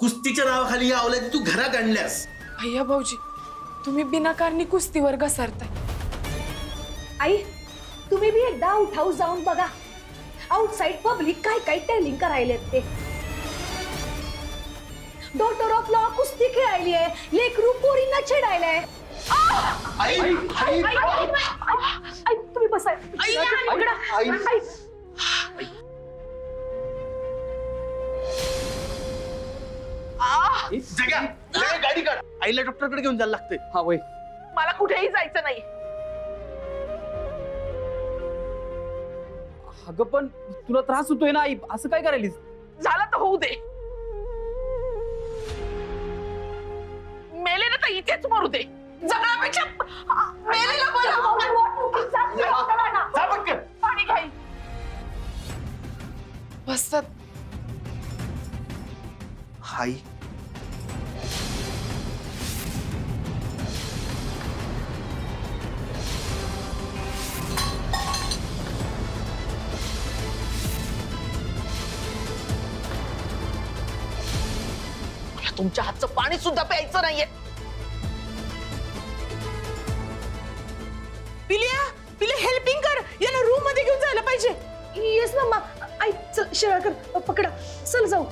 कुस्तीच्या नावाखाली या अवलादी तू घरात आणल्यास. भैया भाऊजी, तुम्ही बिनाकारणी कुस्तीवर घसारताय. आई, तुम्ही भी एकदा आउट हाऊस जाऊन बघा. आउटसाइड पब्लिक काय काय टेलिंग करायलेत ते. डॉक्टर ऑफ लॉ कुस्ती खेळायली आहे, लेकरू पोरींना छेडायलाय. आई तुम्ही बसा. जग्या गाडी काढ. आईला डॉक्टरकडे घेऊन जायला लागते. हा वय, मला कुठेही जायचं नाही. अगं पण तुला त्रास होतोय ना आई, असं काय करायलीस? झालं तर होऊ दे. मेले ना तर इथेच मरू दे. जगण्यापेक्षा मेलेला बरं. पाणी घाई बसतात. आई तुमच्या हातचं पाणी सुद्धा प्यायचं नाहीये. पिल्या हेल्पिंग कर. याला रूम मध्ये घेऊन जायला पाहिजे. Yes mamma. आई चल, शेळकर पकडा, चल जाऊ.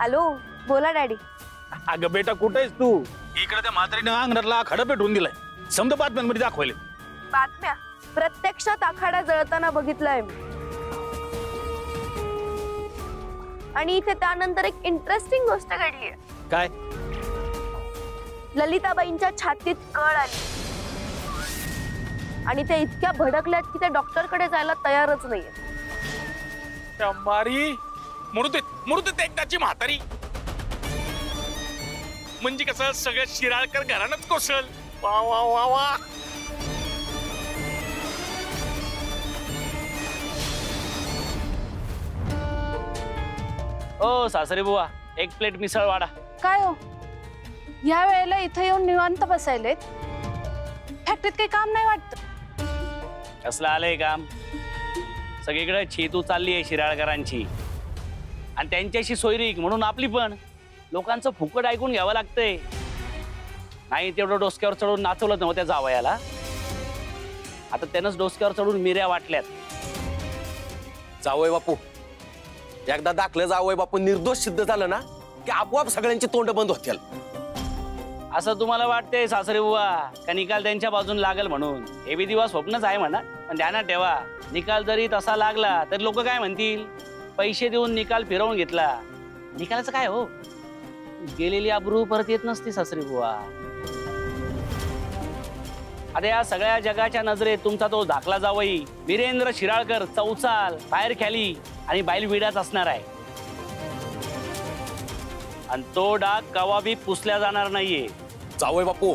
हॅलो, बोला डॅडी. अगं बेटा कुठे आहेस तू? इकडे त्या म्हातारीने अंगणातला आखाडा पेटवून दिलाय. समजा बातम्यांमध्ये दाखवायले. बातम्या? प्रत्यक्षात आखाडा जळताना बघितलाय मी. आणि इथे त्यानंतर एक इंटरेस्टिंग गोष्ट घडली आहे. काय? ललिताबाईंच्या छातीत कळ आली आणि त्या इतक्या भडकल्यात की त्या डॉक्टरकडे जायला तयारच नाहीये. मारी मुरुते एकदाची म्हातारी म्हणजे कसं सगळं शिराळकर घरानच कोसळ. वा वा वा वा. ओ सासरे बुवा, एक प्लेट मिसळ वाढा. काय हो, या वेळेला इथे येऊन निवांत बसायलेत? फॅक्टरीत काही काम नाही वाटत? कसलं आलंय काम? सगळीकडे छेतू चालली आहे शिराळकरांची आणि त्यांच्याशी सोयरीक म्हणून आपली पण. लोकांचं फुकट ऐकून घ्यावं लागतंय. नाही तेवढं डोसक्यावर चढून नाचवलं नव्हत्या जावयाला. आता त्यानंच डोसक्यावर चढून मिऱ्या वाटल्यात. जावय बापू, एकदा दाखलं जावय बापू निर्दोष सिद्ध झालं ना की आपोआप सगळ्यांची तोंड बंद होतील. असं तुम्हाला वाटतंय सासरे बुवा का निकाल त्यांच्या बाजून लागल म्हणून? हे बी दिवस स्वप्नच आहे म्हणा. पण ध्यानात ठेवा, निकाल जरी तसा लागला तर लोक काय म्हणतील? पैसे देऊन निकाल फिरवून घेतला. निकालाचं काय हो? गेलेली आबरू परत येत नसती सासरे बुवा. आता या सगळ्या जगाच्या नजरेत तुमचा तो धाकला जावई वीरेंद्र शिराळकर चौचाल, बाहेर ख्याली आणि बाईल विडाच असणार आहे. आणि तो डाग कवा बी पुसल्या जाणार नाहीये. जावय बापू,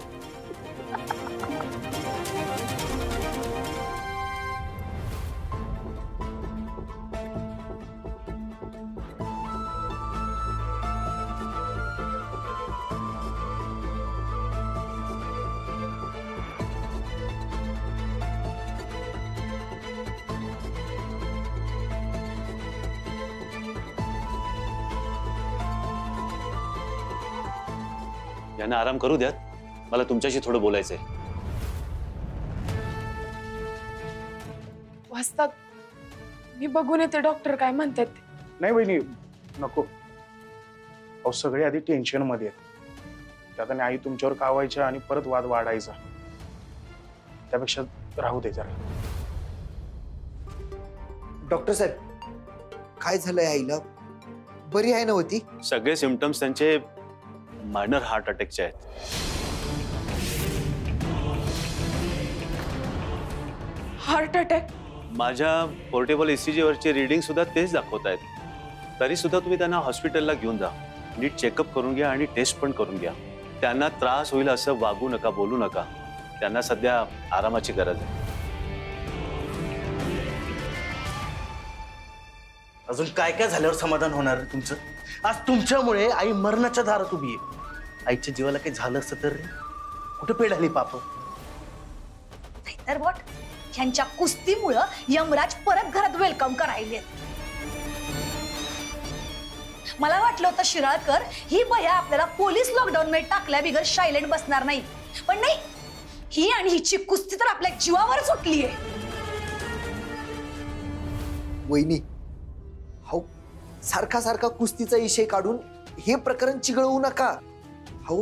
यांना आराम करू द्यात. मला तुमच्याशी थोडं बोलायचंय. वाचतात. मी बघून येते डॉक्टर काय म्हणतात ते. नाही बहिणी, नको. अहो सगळे आधी टेन्शन मध्ये आहेत. त्यात आणि आई तुमच्यावर कावायच्या आणि परत वाद वाढायचा. त्यापेक्षा राहू दे जरा. डॉक्टर साहेब, काय झालंय आईला? बरी आहे ना होती? सगळे सिम्पटम्स त्यांचे मायनर हार्ट अटॅकचे आहेत. Heart attack? माझ्या पोर्टेबल ECG वरची रीडिंग सुद्धा तेच दाखवत आहेत. तरी सुद्धा तुम्ही त्यांना हॉस्पिटलला घेऊन जा. नीट चेकअप करून घ्या आणि टेस्ट पण करून घ्या. त्यांना त्रास होईल असं वागू नका, बोलू नका. त्यांना सध्या आरामाची गरज आहे. अजून काय काय झाल्यावर समाधान होणार रे तुमचं? आज तुमच्यामुळे आई मरणाच्या दारात उभी आहे. आईच्या जीवाला काही झालं असतं तर रे कुठे पेडाली पाप. तर वॉट ह्यांच्या कुस्तीमुळं यमराज परत घरात वेलकम करायले. मला वाटलं होतं शिराळकर ही बया आपल्याला पोलीस लॉकडाऊन मध्ये टाकल्या बिगर सायलेंट बसणार नाही, पण नाही, ही आणि हिची कुस्ती तर आपल्या जीवावर सुटली आहे. वहिनी, हो सारखा सारखा कुस्तीचा विषय काढून हे प्रकरण चिघळवू नका. हो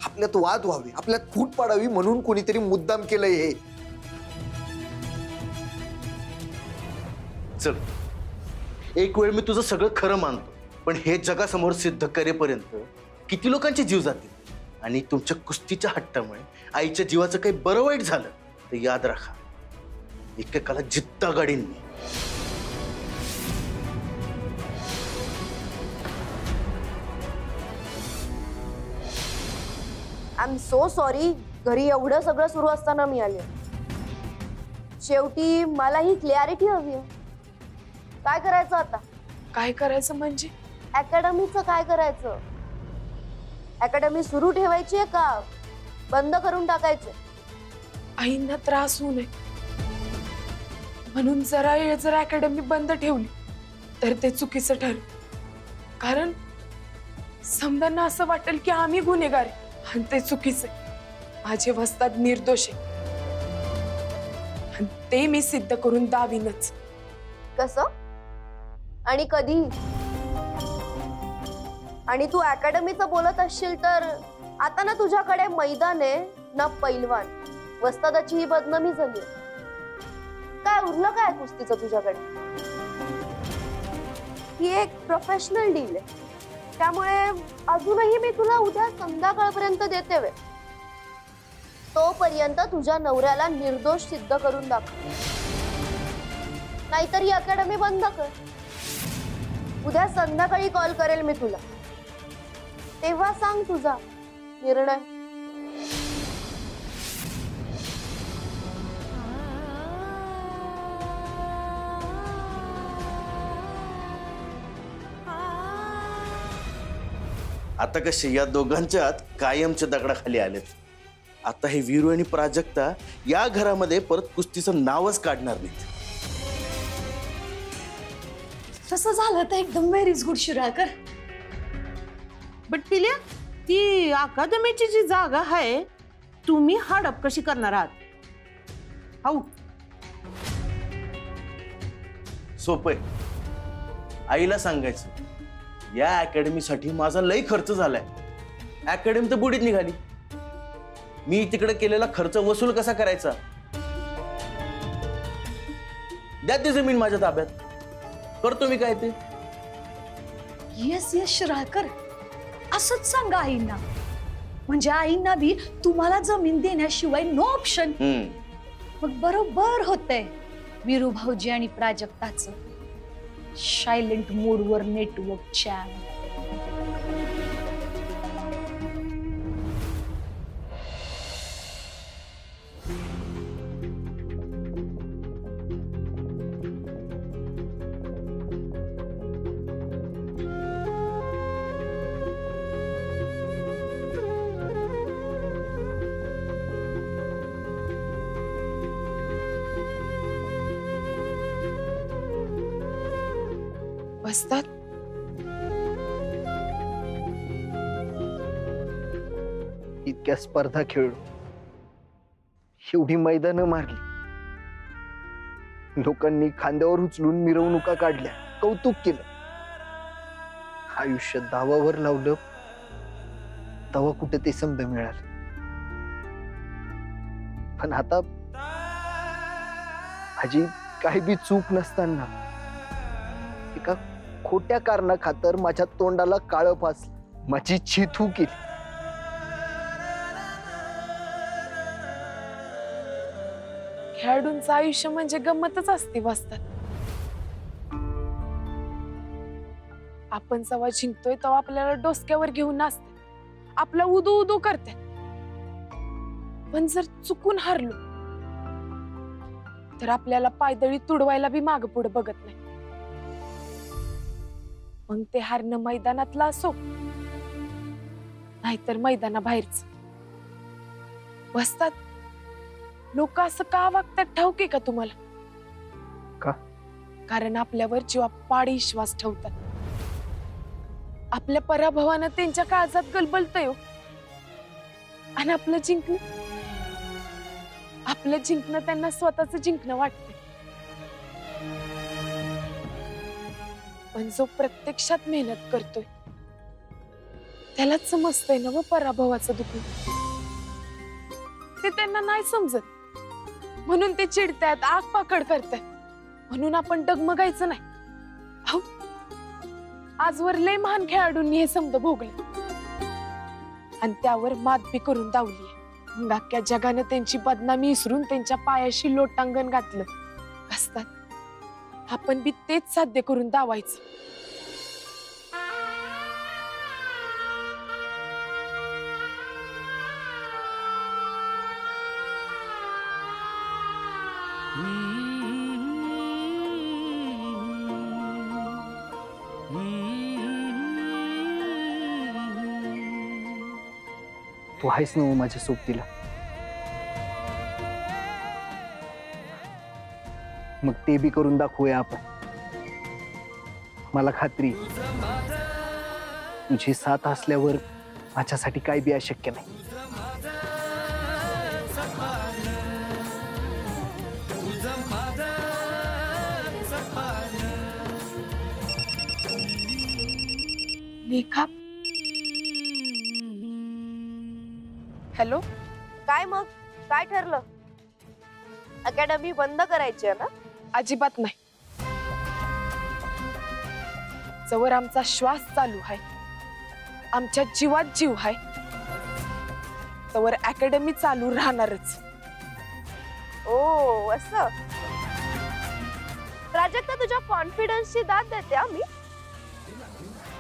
आपल्यात वाद व्हावे, आपल्यात फूट पाडावी म्हणून कोणीतरी मुद्दाम केलंय हे. चल, एक वेळ मी तुझं सगळं खरं मानतो, पण हे जगासमोर सिद्ध करेपर्यंत किती लोकांचे जीव जातील. आणि तुमच्या कुस्तीच्या हट्टामुळे आईच्या जीवाचं काही बरं वाईट झालं तर याद राखा, एकेकाला जित्ता गाडीन मी. आय एम सो सॉरी, घरी एवढं सगळं सुरू असताना मी आले. शेवटी मला ही क्लॅरिटी हवी आहे. काय करायचं आता? काय करायचं म्हणजे? अकॅडमीचं काय करायचं? अकॅडमी सुरू ठेवायची आहे का बंद करून टाकायची? आईंना त्रास होऊ नये म्हणून जरा वेळ जर अकॅडमी बंद ठेवली तर ते चुकीचं ठरेल. कारण समजांना असं वाटेल की आम्ही गुन्हेगार आहे आणि ते चुकीचं आहे. माझे वस्ताद निर्दोष आहे आणि ते मी सिद्ध करून दावीनच. कसं आणि कधी? आणि तू अकॅडमीचं बोलत असशील तर आता ना तुझ्याकडे मैदान आहे ना पैलवान. वस्तादाची ही बदनामी झाली. काय उरलं काय कुस्तीचं तुझ्याकडे? ही एक प्रोफेशनल डील आहे, त्यामुळे अजूनही मी तुला उद्या संध्याकाळपर्यंत देते वेळ. तोपर्यंत तुझ्या नवऱ्याला निर्दोष सिद्ध करून दाखव, नाहीतर ही अकॅडमी बंद कर. उद्या संध्याकाळी कॉल करेल मी तुला, तेव्हा सांग तुझा निर्णय. आता कसे या दोघांच्यात कायमच्या दगडाखाली आलेत. आता हे वीरू आणि प्राजक्ता या घरामध्ये परत कुस्तीचं नावच काढणार नाहीत. तसं झालं तर एकदम व्हेरीज गुड शिराळकर. बट पिल्या, ती अकादमीची जी जागा आहे तुम्ही हडप कशी करणार आहात? हाऊ सोपय. आईला सांगायचं या अकॅडमीसाठी माझा लई खर्च झालाय. अकॅडमी तर बुडीत निघाली. मी तिकडे केलेला खर्च वसूल कसा करायचा? द्या ती जमीन माझ्या ताब्यात, करतो मी काय ते. येस येस शिराळकर, असंच सांगा आईंना. म्हणजे आईंना बी तुम्हाला जमीन देण्याशिवाय नो ऑप्शन. मग बरोबर होतंय वीरू भाऊजी आणि प्राजक्ताचं सायलेंट मोडवर नेटवर्क चॅन. वस्ताद, इतक्या स्पर्धा खेळलो, एवढी मैदानं मारली, लोकांनी खांद्यावर उचलून मिरवणुका काढल्या, कौतुक केलं, आयुष्य दावावर लावलं, तेव्हा कुठे ते संध मिळालं. पण आता माझी काही बी चूक नसताना एका खोट्या कारणा खातर माझ्या तोंडाला काळं फासलं, माझी चिथू केली. खेळाडूंचं आयुष्य म्हणजे गंमतच असते वस्ताद. आपण जेव्हा जिंकतोय तेव्हा आपल्याला डोसक्यावर घेऊन नाचते, आपला उदू उदू करते. पण जर चुकून हारलो तर आपल्याला पायदळी तुडवायला बी माग पुढे बघत नाही. मग ते हारणं मैदानातलं असो नाहीतर मैदानाबाहेरच. वस्तात लोक असं का वागतात ठाऊके का तुम्हाला? का? कारण आपल्यावर जीवापाड विश्वास ठेवतात. आपल्या पराभवानं त्यांच्या काळजात गलबलतंय आणि आपलं जिंकणं त्यांना स्वतःच जिंकणं वाटतंय. पण जो प्रत्यक्षात मेहनत करतोय त्यालाच समजतंय ना व पराभवाचं दुःख. ते त्यांना नाही समजत म्हणून ते चिडतात, आग पाकड करतात. म्हणून आपण डगमगायचं नाही. अहो, आजवर लय महान खेळाडूंनी हे समज भोगले आणि त्यावर मात बी करून दावली. मग अख्ख्या जगानं त्यांची बदनामी विसरून त्यांच्या पायाशी लोटांगण घातलं असतात. आपण बी तेच साध्य करून दावायचं. तू आहेस ना माझ्या सोबतीला. मग ते बी करून दाखवूया आपण. मला खात्री तुझी साथ असल्यावर माझ्यासाठी काय बी अशक्य नाही. लेखा. हॅलो. काय मग काय ठरलं? अकॅडमी बंद करायची आहे ना? अजिबात नाही. जवळ आमचा श्वास चालू आहे, आमच्या जीवात जीव आहे, तवर अकॅडमी चालू राहणारच. ओ असं. प्राजक्ता तुझ्या कॉन्फिडन्सची दाद देते आम्ही.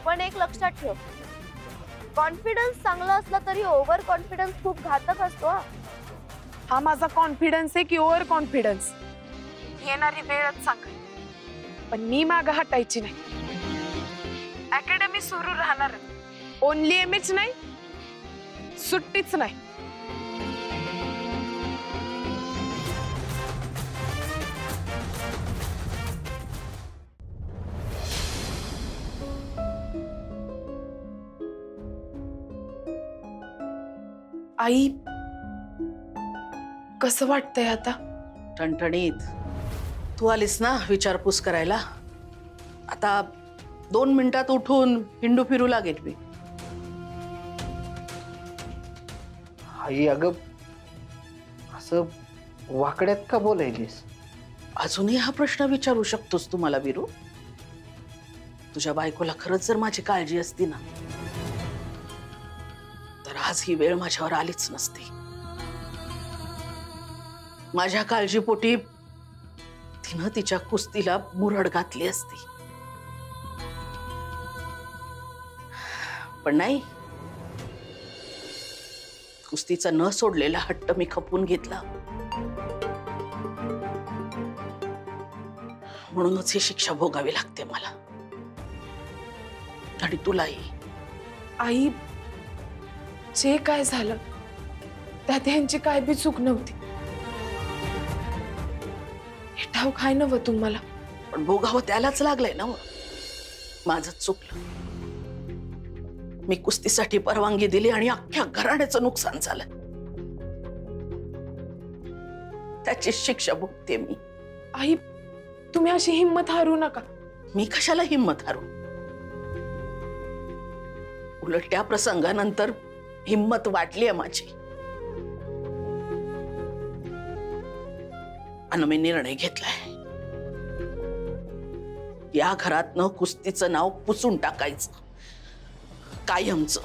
पण एक लक्षात ठेव, कॉन्फिडन्स चांगला असला तरी ओव्हर कॉन्फिडन्स खूप घातक असतो. हा माझा कॉन्फिडन्स आहे की ओव्हर कॉन्फिडन्स येणारी वेळच सांग. पण मी माग हटायची नाही. अकॅडमी सुरू राहणार. ओनली एमएच नाही, सुट्टीच नाही. आई, कसं वाटतंय आता? ठणठणीत. तू आलीस ना विचारपूस करायला. आता 2 मिनिटात उठून हिंडू फिरू लागेल मी. आई अगं असं वाकड्यात का बोलायलीस? अजूनही हा प्रश्न विचारू शकतोस तू मला वीरू? तुझ्या बायकोला खरंच जर माझी काळजी असती ना तर आज ही वेळ माझ्यावर आलीच नसती. माझ्या काळजीपोटी तिनं तिच्या कुस्तीला मुरड घातली असती. पण नाही, कुस्तीचा न सोडलेला हट्ट मी खपून घेतला. म्हणूनच ही शिक्षा भोगावी लागते मला आणि तुलाही. आई, जे काय झालं त्यात यांची काय बी चूक नव्हती. हे ठाऊक आहे नव तुम्हाला. पण भोगावं त्यालाच लागलंय ना. माझंच चुकलं. मी कुस्तीसाठी परवानगी दिली आणि अख्ख्या घराण्याचं नुकसान झालं. त्याची शिक्षा भोगते मी. आई, तुम्ही अशी हिम्मत हारू नका. मी कशाला हिम्मत हारू? उलट त्या प्रसंगानंतर हिम्मत वाढली आहे माझी. आणि मी निर्णय घेतलाय, या घरातनं कुस्तीचं नाव पुसून टाकायचं कायमचं.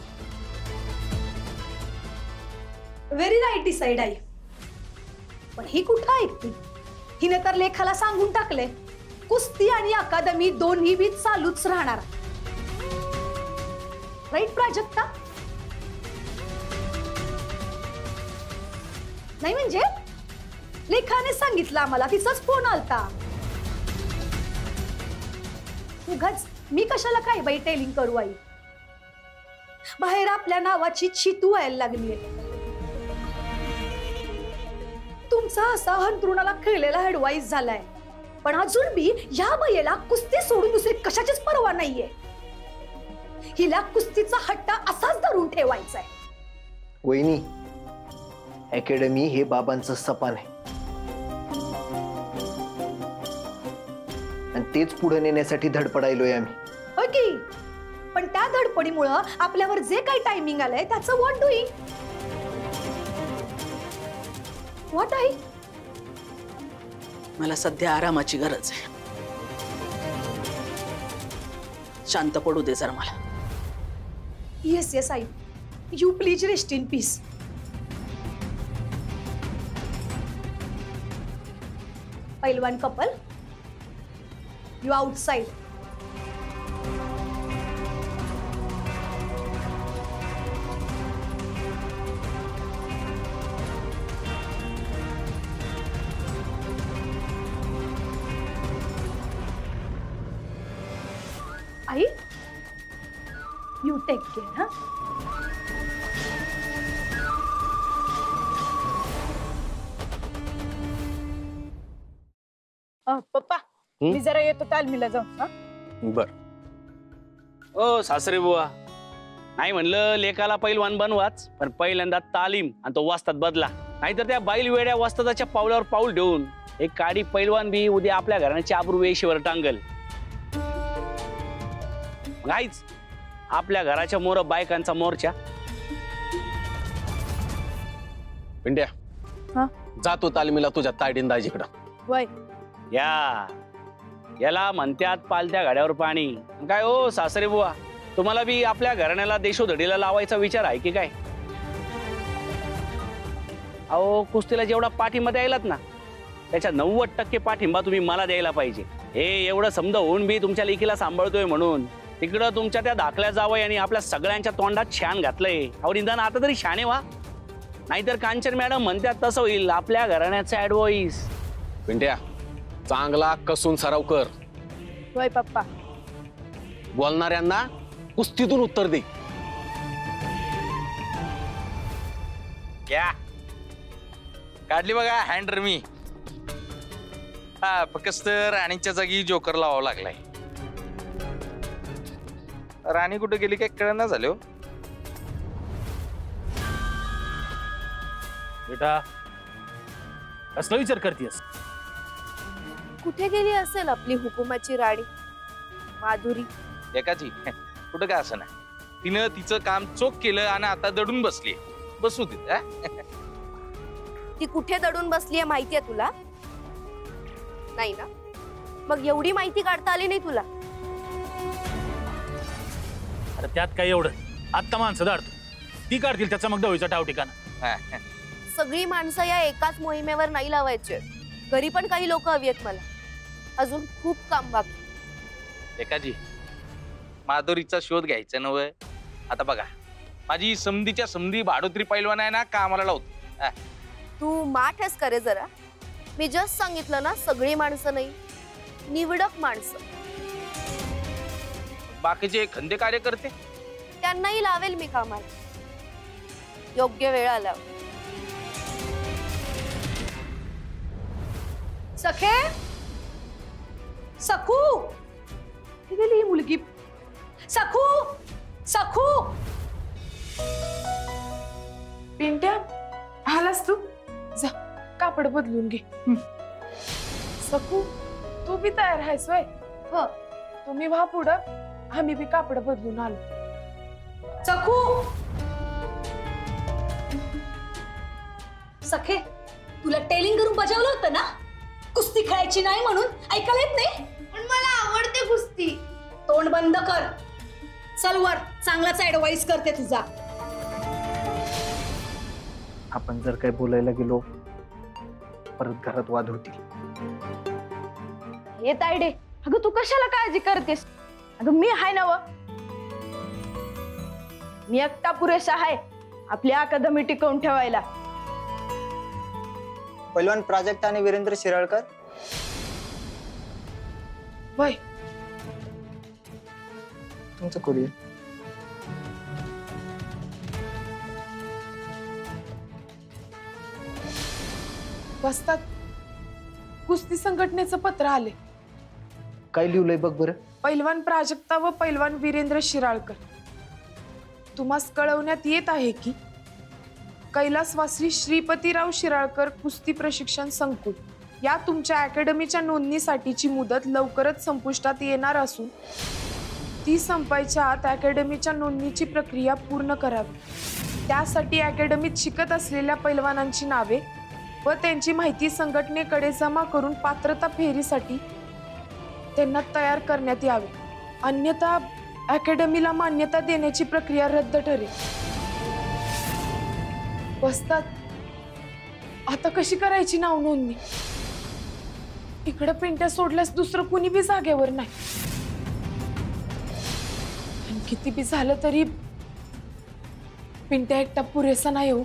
Very right decide I. पण ही कुठं ऐकते? हिने तर लेखाला सांगून टाकले कुस्ती आणि अकादमी दोन्ही बी चालूच राहणार. राईट प्राजक्ता? नाही म्हणजे लेखाने सांगितलं आम्हाला, तिचाच फोन आलता. उगाच मी कशाला काय बाई टेलिंग करू आई. बाहेर आपल्या नावाची चितू व्हायला लागलीये. तुमचा असा हंतरुणाला खेळलेला ऍडवाइस झालाय, पण अजून बी या बाईला कुस्ती सोडून दुसरी कशाचीच पर्वा नाहीये. हिला कुस्तीचा हट्टा असाच धरून ठेवायचा आहे. वहिनी, अकॅडमी हे बाबांचं सपान आहे आणि तेच पुढे नेण्यासाठी धडपडायलोय आम्ही. हो की, पण त्या धडपडीमुळं आपल्यावर जे काही टायमिंग आलंय त्याचं व्हॉट डुईंग. व्हॉट आई? मला सध्या आरामाची गरज आहे. शांत पडू दे जरा मला. येस येस आई, you please rest in peace. पैलवान कपल, यू आउटसाइड. आई, यू टेक केअर. हा, पप्पा मी जरा येतो तालमीला जाऊन. हा बर. ओ सासरे बुवा, नाही म्हणलं लेकाला पैलवान बनवाच, पण पहिल्यांदा तालीम आणि तो वस्ताद बदला, नाहीतर त्या बैल वेड्या वस्तादाच्या पावलावर पाऊल ठेवून एक काडी पैलवान बी उद्या आपल्या घराण्याची आबरू वेशीवर टांगल. गाईच आपल्या घराच्या मोर बायकांचा मोर्चा. पिंड्या, हा? जातो तालमीला तुझ्या तायडीन दाजीकडं. वय याला म्हणत्यात पालत्या गाड्यावर पाणी. काय ओ सासरे बुवा, तुम्हाला बी आपल्या घराण्याला देशोधडीला लावायचा विचार आहे की काय? अहो, कुस्तीला जेवढा पाठिंबा द्यायलात ना, त्याच्या 90% पाठिंबा तुम्ही मला द्यायला पाहिजे. हे एवढं समजा होऊन बी तुमच्या लेकीला सांभाळतोय म्हणून तिकडं तुमच्या त्या धाकल्या जावई आणि आपल्या सगळ्यांच्या तोंडात शान घातलंय. अहो, निदान आता तरी शाने व्हा, नाहीतर कांचन मॅडम म्हणतात तसं होईल आपल्या घराण्याचं ऍडवाइस. पिंड्या, चांगला कसून सराव कर. वय पप्पा. बोलणाऱ्यांना कुस्तीतून उत्तर दे. या काढली बघा हँड रमी. हा, फक्त राणीच्या जागी जोकर लावावं लागलाय. राणी कुठे गेली काय कळना झाले हो. बेटा, कसला विचार करतेस? कुठे गेली असेल आपली हुकुमाची राणी माधुरी? एकाची कुठं काय असं नाही, तिनं तिचं काम चोख केलं आणि आता दडून बसली. बसू दे. ती कुठे दडून बसलीये माहितीये तुला? नाही ना, मग एवढी माहिती काढता आली नाही तुला? अरे त्यात काय एवढं, आत्ता माणसं दाडतो, ती काढतील त्याचा मग दवईचा टाव ठिकाणा. सगळी माणसं या एकाच मोहिमेवर नाही लावायची. घरी पण काही लोक हवी आहेत मला. अजून खूप काम बाकी. एकाजी, माधुरीचा शोध घ्यायचा नव्हे. आता बघा, माझी समधीच्या समधी भाडोत्री पैलवान आहे ना, कामाला लावतो. तू माठ आहेस करे जरा. मी जस्ट सांगितलं ना, सगळी माणसं नाही, निवडक माणसं. बाकीचे खंदे कार्य करते त्यांनाही लावेल मी कामाला, योग्य वेळ आल्यावर. सखे, सखू, कुठे गेली ही मुलगी? सखू, सखू. पिंट्या, आलास तू? जा कापड बदलून घे. सकू, तू बी तयार आहेस वय? हो. तुम्ही व्हा पुढं, आम्ही बी कापड बदलून आलो. सखू, सखे, तुला टेलिंग करून बजावलं होतं ना, कुस्ती खेळायची नाही म्हणून? ऐकायला येत नाही? पण मला आवडते कुस्ती. तोंड बंद कर. चल वर, चांगलाच ऍडवाइस करते तुझा. आपण जर काय बोलायला गेलो परत घरात वाद होतील. हे तायडे, अगं तू कशाला काळजी करतेस? अगं मी हाय ना व, मी एकटा पुरेसा आहे आपली अकादमी टिकवून ठेवायला. पैलवान प्राजक्त आणि वीरेंद्र शिराळकर. वय तुमचं करूया. वस्तात कुस्ती संघटनेचं पत्र आले. काय लिहिलंय बघ बरं. पैलवान प्राजक्ता व पैलवान वीरेंद्र शिराळकर तुम्हास कळवण्यात येत आहे की कैलासवासी श्रीपतीराव शिराळकर कुस्ती प्रशिक्षण संकुल या तुमच्या अकॅडमीच्या नोंदणीसाठीची मुदत लवकरच संपुष्टात येणार असून ती संपायच्या आत अकॅडमीच्या नोंदणीची प्रक्रिया पूर्ण करावी. त्यासाठी अकॅडमीत शिकत असलेल्या पैलवानांची नावे व त्यांची माहिती संघटनेकडे जमा करून पात्रता फेरीसाठी त्यांना तयार करण्यात यावे. अन्यथा अकॅडमीला मान्यता देण्याची प्रक्रिया रद्द ठरेल. वस्तात आता कशी करायची नाव नोंदणी? इकडं पिंट्या सोडल्यास दुसरं कुणी बी जागेवर नाही. आणि किती बी झालं तरी पिंट्या एकटा पुरेसा नाही हो.